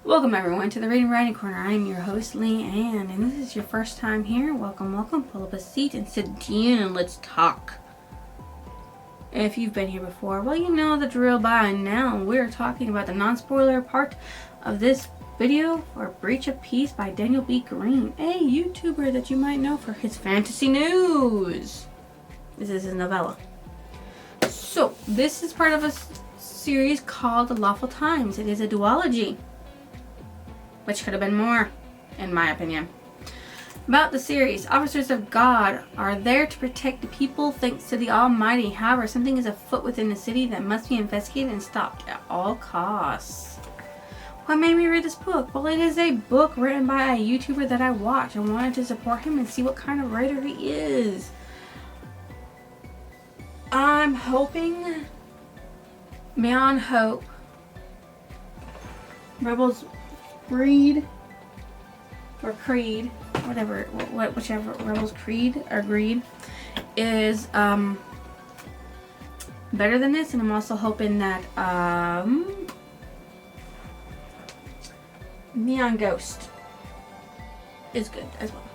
Welcome everyone to the Reading Writing Corner. I am your host, Lee Ann, and this is your first time here. Welcome. Pull up a seat and sit down and let's talk. If you've been here before, well, you know the drill by now. We're talking about the non-spoiler part of this video for Breach of Peace by Daniel B. Green, a YouTuber that you might know for his fantasy news. This is his novella. So, this is part of a series called The Lawful Times. It is a duology, which could have been more, in my opinion. About the series, officers of God are there to protect the people thanks to the Almighty. However, something is afoot within the city that must be investigated and stopped at all costs. What made me read this book? Well, it is a book written by a YouTuber that I watch and wanted to support him and see what kind of writer he is. I'm hoping, beyond hope, Rebels Creed, whichever, Rebels Creed or Greed is better than this, and I'm also hoping that Neon Ghost is good as well,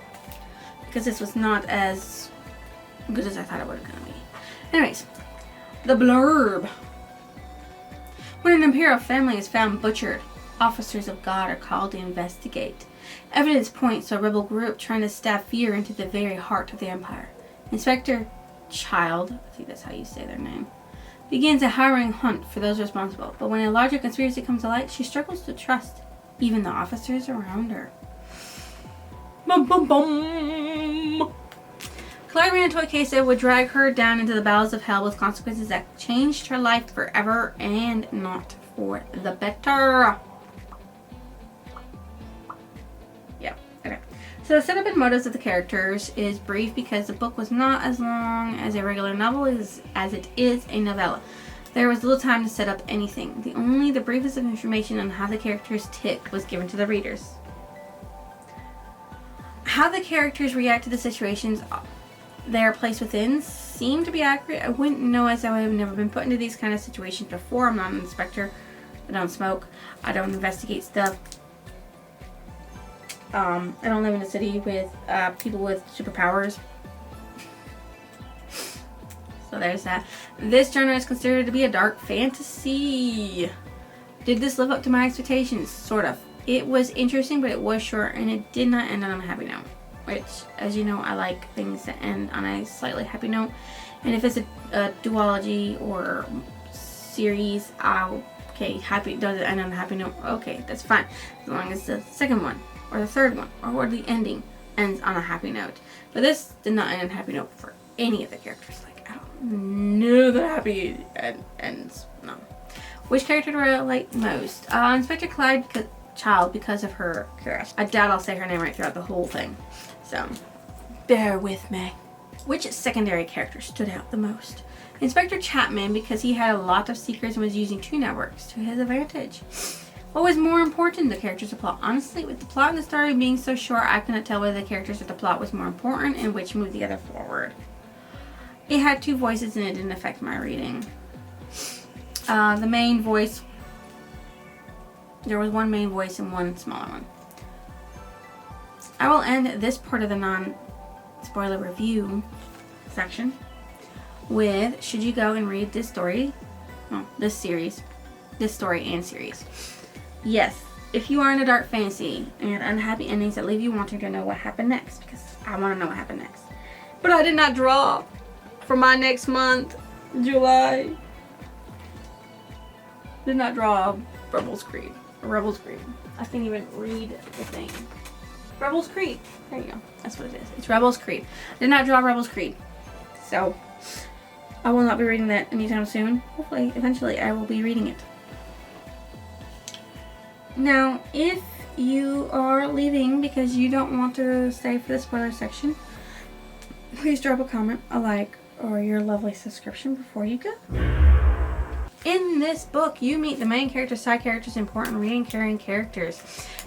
because this was not as good as I thought it was gonna be. Anyways, the blurb. When an Imperial family is found butchered, officers of God are called to investigate. Evidence points to a rebel group trying to stab fear into the very heart of the Empire. Inspector Child, I think that's how you say their name, begins a harrowing hunt for those responsible. But when a larger conspiracy comes to light, she struggles to trust even the officers around her. Bum, bum, bum. Clyde ran a toy case that would drag her down into the bowels of hell with consequences that changed her life forever and not for the better. So the setup and motives of the characters is brief because the book was not as long as a regular novel as it is a novella. There was little time to set up anything. The briefest of information on how the characters tick was given to the readers. How the characters react to the situations they are placed within seem to be accurate. I wouldn't know, as I have never been put into these kind of situations before. I'm not an inspector. I don't smoke. I don't investigate stuff. I don't live in a city with people with superpowers. So there's that. This genre is considered to be a dark fantasy. Did this live up to my expectations? Sort of. It was interesting, but it was short, and it did not end on a happy note. Which, as you know, I like things that end on a slightly happy note. And if it's a duology or series, okay, happy, does it end on a happy note? Okay, that's fine. As long as the second one, or the third one, or the ending ends on a happy note. But this did not end on a happy note for any of the characters. Like, I don't know the happy ends. No. Which character do I like most? Inspector Clyde Child, because of her curiosity. I doubt I'll say her name right throughout the whole thing. So, bear with me. Which secondary character stood out the most? Inspector Chapman, because he had a lot of secrets and was using two networks to his advantage. What was more important, the characters or plot? Honestly, with the plot and the story being so short, I couldn't tell whether the characters or the plot was more important and which moved the other forward. It had two voices and it didn't affect my reading. The main voice, there was one main voice and one smaller one. I will end this part of the non-spoiler review section with, should you go and read this story? Well, this story and series. Yes, if you are in a dark fantasy and unhappy endings that leave you wanting to know what happened next, because I want to know what happened next. But I did not draw for my next month, July. Did not draw Rebels Creed. I can't even read the thing. Rebels Creed. There you go. That's what it is. It's Rebels Creed. I did not draw Rebels Creed. So, I will not be reading that anytime soon. Hopefully, eventually, I will be reading it. Now, if you are leaving because you don't want to stay for the spoiler section, please drop a comment, a like, or your lovely subscription before you go. In this book, you meet the main characters, side characters, important reading carrying characters.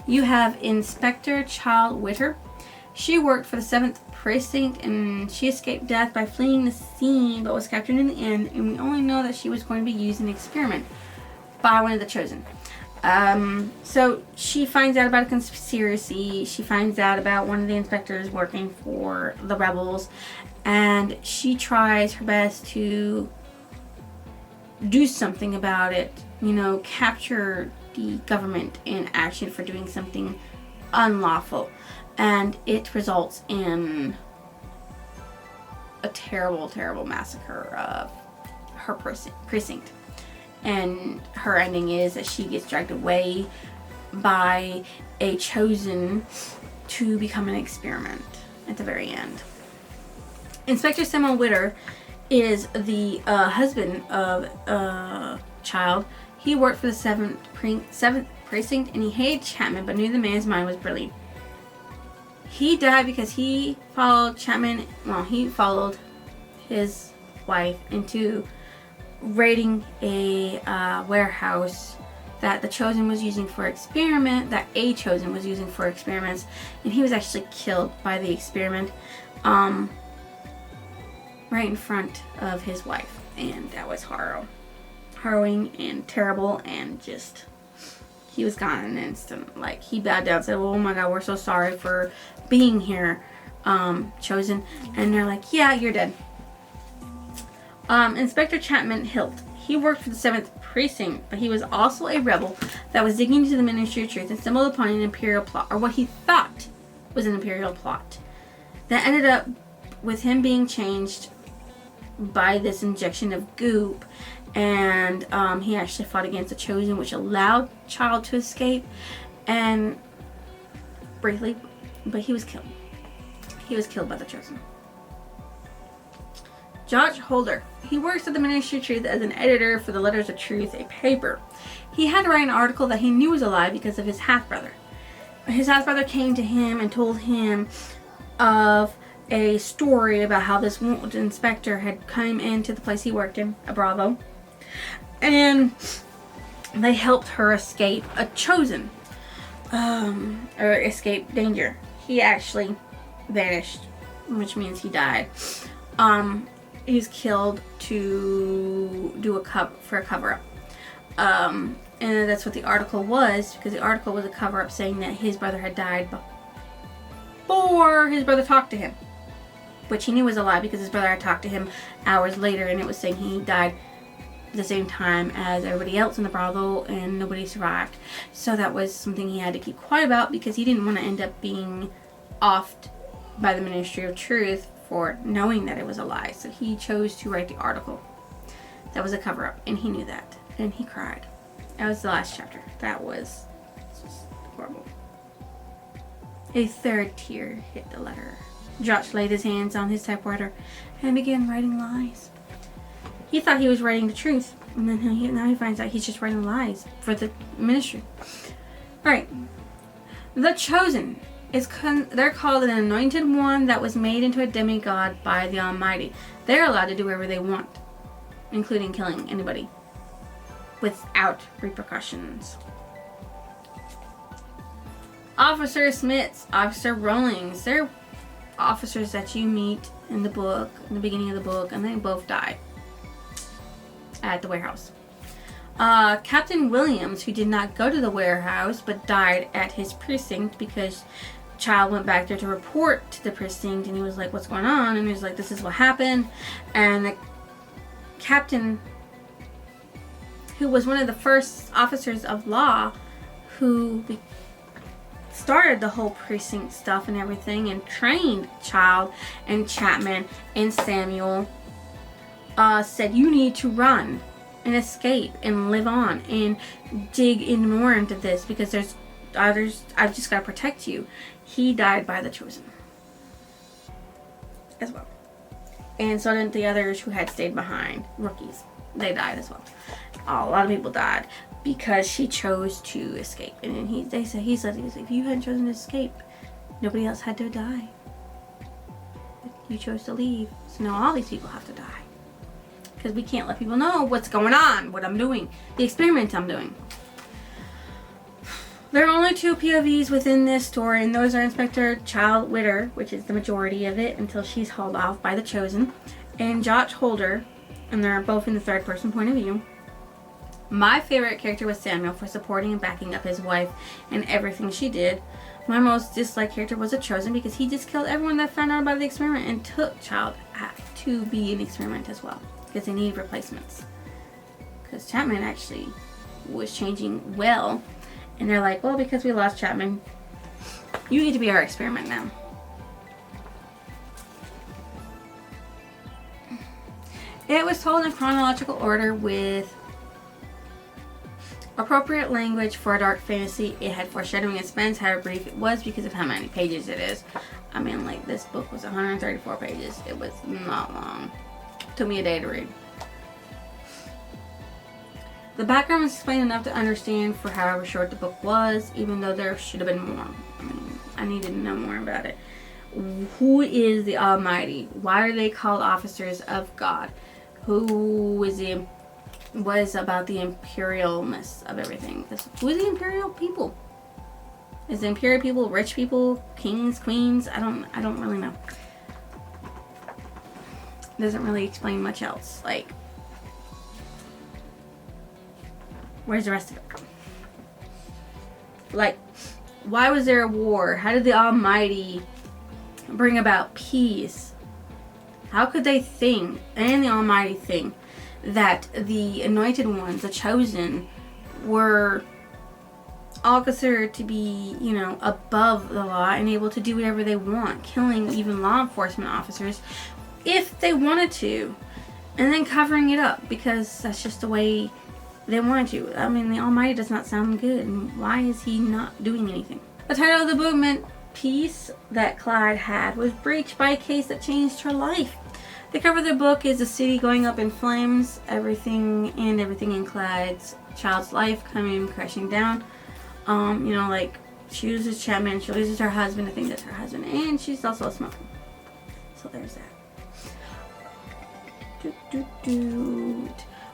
You have Inspector Child Witter. She worked for the 7th Precinct and she escaped death by fleeing the scene but was captured in the end, and we only know that she was going to be used in an experiment by one of the Chosen. So she finds out about a conspiracy. She finds out about one of the inspectors working for the rebels, and she tries her best to do something about it. Capture the government in action for doing something unlawful, and it results in a terrible, terrible massacre of her precinct. And her ending is that she gets dragged away by a chosen to become an experiment at the very end. Inspector Samuel Witter is the husband of Child. He worked for the 7th Precinct, and he hated Chapman but knew the man's mind was brilliant. He died because he followed he followed his wife into raiding a warehouse that the Chosen was using for experiment, that a Chosen was using for experiments, and he was actually killed by the experiment right in front of his wife, and that was harrowing and terrible, and just he was gone in an instant. Like, he bowed down and said, "Oh my God, we're so sorry for being here, Chosen," and they're like, "Yeah, you're dead." Inspector Chapman Hilt. He worked for the 7th Precinct, but he was also a rebel that was digging into the Ministry of Truth and stumbled upon an imperial plot, or what he thought was an imperial plot, that ended up with him being changed by this injection of goop, and he actually fought against the Chosen, which allowed Child to escape, and briefly, but he was killed. He was killed by the Chosen. Josh Holder. He works at the Ministry of Truth as an editor for the Letters of Truth, a paper. He had to write an article that he knew was a lie because of his half-brother. His half-brother came to him and told him of a story about how this inspector had come into the place he worked in, a Bravo, and they helped her escape a Chosen, or escape danger. He actually vanished, which means he died. He was killed to do a cover-up. And that's what the article was, because the article was a cover-up saying that his brother had died before his brother talked to him, which he knew was a lie because his brother had talked to him hours later, and it was saying he died at the same time as everybody else in the Bravo, and nobody survived. So that was something he had to keep quiet about because he didn't want to end up being offed by the Ministry of Truth for knowing that it was a lie. So he chose to write the article that was a cover-up, and he knew that, and he cried. That was the last chapter. That was just horrible. A third tear hit the letter. Josh laid his hands on his typewriter and began writing lies. He thought he was writing the truth, and then now he finds out he's just writing lies for the ministry. Alright. The Chosen. They're called an anointed one that was made into a demigod by the Almighty. They're allowed to do whatever they want, including killing anybody without repercussions. Officer Smiths, Officer Rollings, they're officers that you meet in the book, in the beginning of the book, and they both die at the warehouse. Captain Williams, who did not go to the warehouse but died at his precinct because Child went back there to report to the precinct, and he was like, "What's going on?" And he was like, "This is what happened." And the captain, who was one of the first officers of law who started the whole precinct stuff and everything and trained Child and Chapman and Samuel, said, "You need to run and escape and live on and dig in more into this because there's others. I've just got to protect you." He died by the Chosen as well, and so did the others who had stayed behind, rookies. They died as well. A lot of people died because she chose to escape, and then he said if you hadn't chosen to escape, nobody else had to die. You chose to leave, so now all these people have to die because we can't let people know what's going on, what I'm doing, the experiment I'm doing. There are only 2 POVs within this story, and those are Inspector Child Witter, which is the majority of it until she's hauled off by the Chosen, and Josh Holder, and they're both in the third person point of view. My favorite character was Samuel for supporting and backing up his wife in everything she did. My most disliked character was the Chosen because he just killed everyone that found out about the experiment and took Child to be an experiment as well because they needed replacements. Because Chapman actually was changing well, and they're like, well, because we lost Chapman, you need to be our experiment now. It was told in chronological order with appropriate language for a dark fantasy. It had foreshadowing and suspense. How brief it was because of how many pages it is. I mean, like, this book was 134 pages. It was not long. It took me a day to read. The background was explained enough to understand for however short the book was, even though there should have been more. I mean, I needed to know more about it. Who is the Almighty? Why are they called officers of God? Who is the was about the imperialness of everything? Who is the imperial people? Is the imperial people rich people, kings, queens? I don't really know. It doesn't really explain much else. Like, where's the rest of it? Like, why was there a war? How did the Almighty bring about peace? How could they think, and the Almighty think, that the anointed ones, the chosen, were all considered to be, you know, above the law and able to do whatever they want, killing even law enforcement officers if they wanted to, and then covering it up because that's just the way they wanted to. I mean, the Almighty does not sound good, and why is he not doing anything? The title of the book meant peace that Clyde had was breached by a case that changed her life. The cover of the book is the city going up in flames, everything in Clyde's child's life coming crashing down. You know, like, she loses Chapman, she loses her husband, I think that's her husband, and she's also a smoker. So there's that.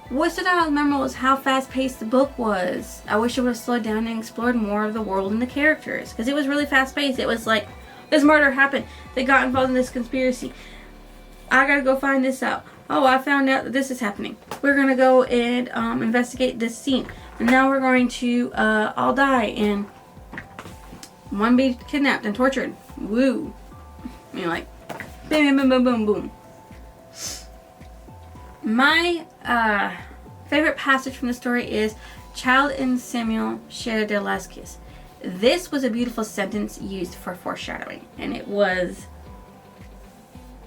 What stood out as memorable is how fast-paced the book was. I wish it would have slowed down and explored more of the world and the characters, because it was really fast-paced. It was like, this murder happened, they got involved in this conspiracy. I gotta go find this out. Oh, I found out that this is happening. We're gonna go and investigate this scene. And now we're going to all die and one be kidnapped and tortured. Woo. I mean, like, boom, boom, boom, boom, boom. My favorite passage from the story is Child and Samuel shared their last kiss. This was a beautiful sentence used for foreshadowing, and it was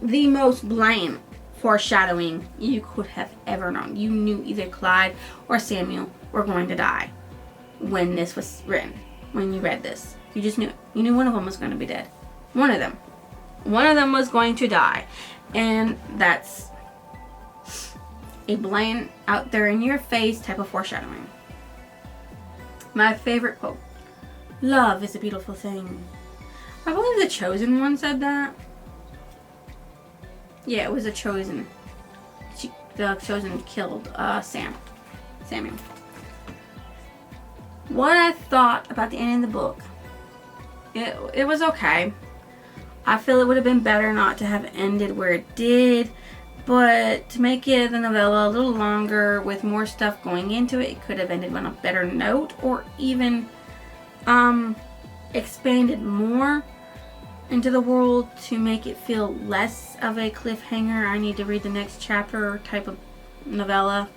the most blatant foreshadowing you could have ever known. You knew either Clyde or Samuel were going to die when this was written. When you read this, you just knew it. You knew one of them was going to be dead. One of them was going to die, and that's a blatant, out there in your face type of foreshadowing. My favorite quote: "Love is a beautiful thing." I believe the Chosen one said that. Yeah, it was a Chosen. The Chosen killed Samuel. What I thought about the ending of the book, it was okay. I feel it would have been better not to have ended where it did, but to make it the novella a little longer with more stuff going into it, it could have ended on a better note, or even expanded more into the world to make it feel less of a cliffhanger. I need to read the next chapter type of novella.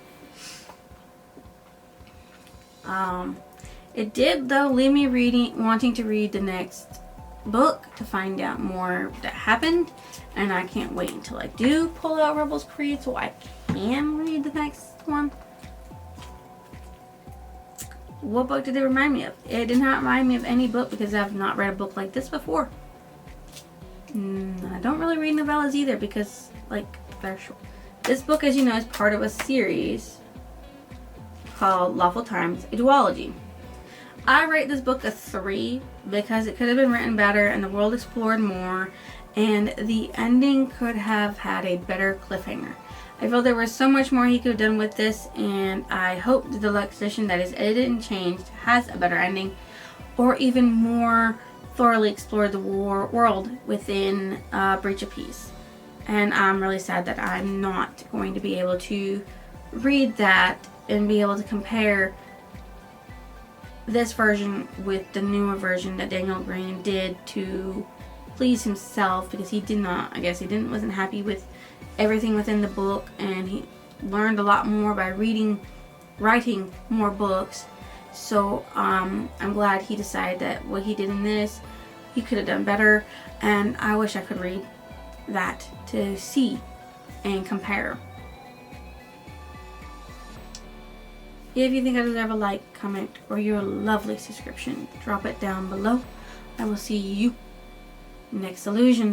It did, though, leave me wanting to read the next book to find out more that happened, and I can't wait until I do pull out Rebels Creed so I can read the next one. What book did it remind me of? It did not remind me of any book because I've not read a book like this before. I don't really read novellas either because, like, they're short. This book, as you know, is part of a series called Lawful Times, a duology. I rate this book a 3 because it could have been written better and the world explored more, and the ending could have had a better cliffhanger. I feel there was so much more he could have done with this, and I hope the deluxe edition that is edited and changed has a better ending, or even more thoroughly explored the world within Breach of Peace. And I'm really sad that I'm not going to be able to read that and be able to compare this version with the newer version that Daniel Green did to please himself, because he did not, I guess he wasn't happy with everything within the book, and he learned a lot more by writing more books. So I'm glad he decided that what he did in this, he could have done better, and I wish I could read that to see and compare. If you think I deserve a like, comment, or your lovely subscription, drop it down below. I will see you next illusion.